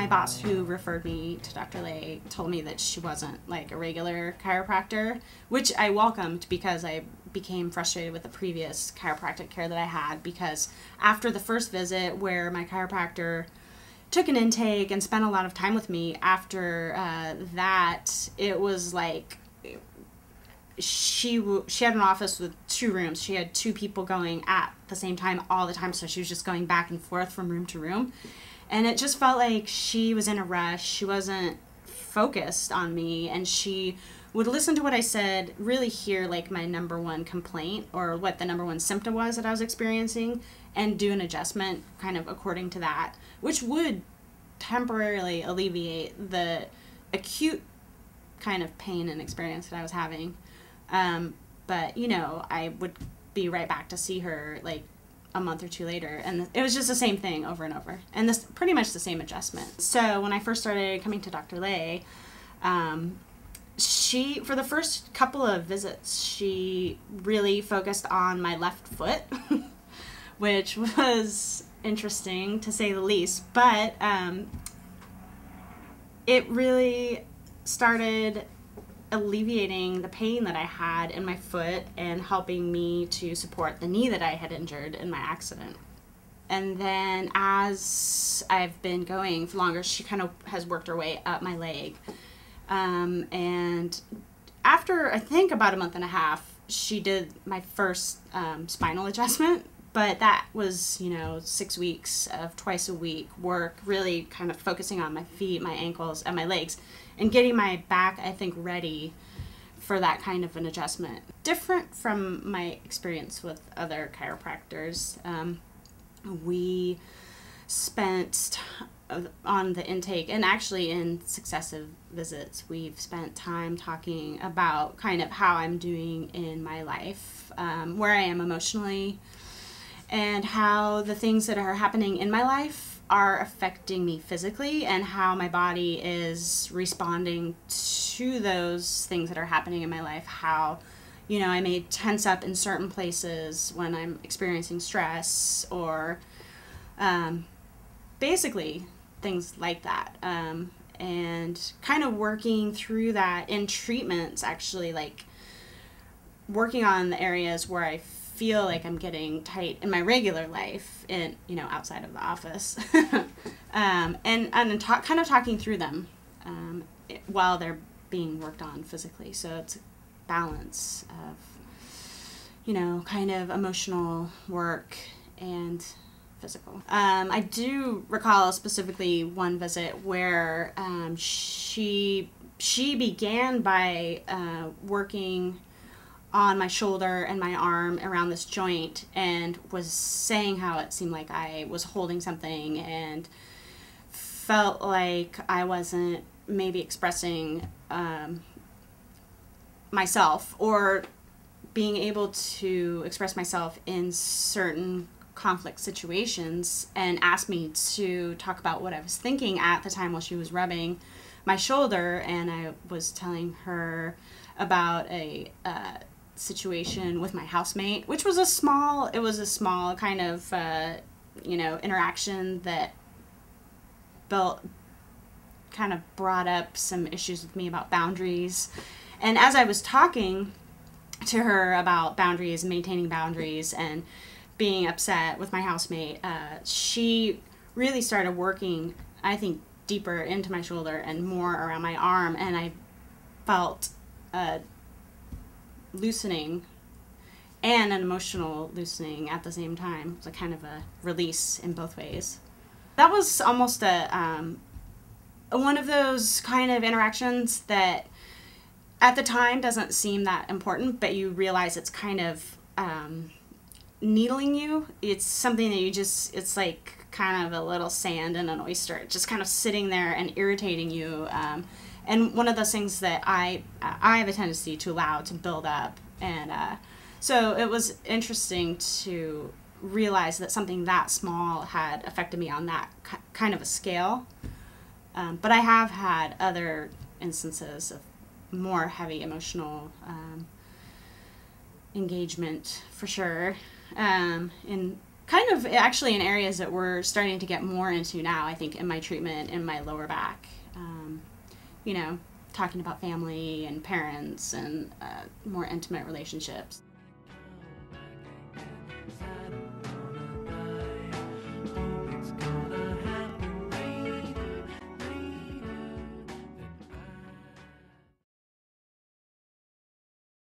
my boss who referred me to Dr. Lay told me that she wasn't like a regular chiropractor, which I welcomed because I became frustrated with the previous chiropractic care that I had, because after the first visit where my chiropractor took an intake and spent a lot of time with me, after that, it was like she had an office with 2 rooms. She had 2 people going at the same time all the time, so she was just going back and forth from room to room. And it just felt like she was in a rush. She wasn't focused on me, and she would listen to what I said, really hear like my number one complaint or what the number one symptom was that I was experiencing, and do an adjustment kind of according to that, which would temporarily alleviate the acute kind of pain and experience that I was having. But, you know, I would be right back to see her like a month or 2 later, and it was just the same thing over and over, and this pretty much the same adjustment. So when I first started coming to Dr. Lay, she, for the first couple of visits, she really focused on my left foot, which was interesting to say the least, but it really started alleviating the pain that I had in my foot and helping me to support the knee that I had injured in my accident. And then as I've been going for longer, she kind of has worked her way up my leg. And after, I think, about a month and a half, she did my first spinal adjustment, but that was, you know, 6 weeks of twice a week work, really kind of focusing on my feet, my ankles, and my legs, and getting my back, I think, ready for that kind of an adjustment. Different from my experience with other chiropractors. We spent on the intake, and actually in successive visits, we've spent time talking about kind of how I'm doing in my life, where I am emotionally, and how the things that are happening in my life are affecting me physically, and how my body is responding to those things that are happening in my life. How, you know, I may tense up in certain places when I'm experiencing stress, or basically things like that. And kind of working through that in treatments, actually, like working on the areas where I feel like I'm getting tight in my regular life, in, you know, outside of the office, and kind of talking through them while they're being worked on physically. So it's a balance of, you know, kind of emotional work and physical. I do recall specifically one visit where she began by working on my shoulder and my arm around this joint, and was saying how it seemed like I was holding something and felt like I wasn't maybe expressing myself, or being able to express myself in certain conflict situations, and asked me to talk about what I was thinking at the time while she was rubbing my shoulder. And I was telling her about a situation with my housemate, which was a small kind of you know, interaction that kind of brought up some issues with me about boundaries. And as I was talking to her about boundaries, maintaining boundaries, and being upset with my housemate, she really started working, I think, deeper into my shoulder and more around my arm, and I felt loosening and an emotional loosening at the same time. It was a kind of a release in both ways. That was almost one of those kind of interactions that at the time doesn't seem that important, but you realize it's kind of needling you. It's something that you just, it's like kind of a little sand in an oyster, just kind of sitting there and irritating you. And one of those things that I have a tendency to allow to build up. And so it was interesting to realize that something that small had affected me on that kind of a scale. But I have had other instances of more heavy emotional engagement, for sure, in kind of actually in areas that we're starting to get more into now, I think, in my treatment in my lower back. You know, talking about family and parents and more intimate relationships.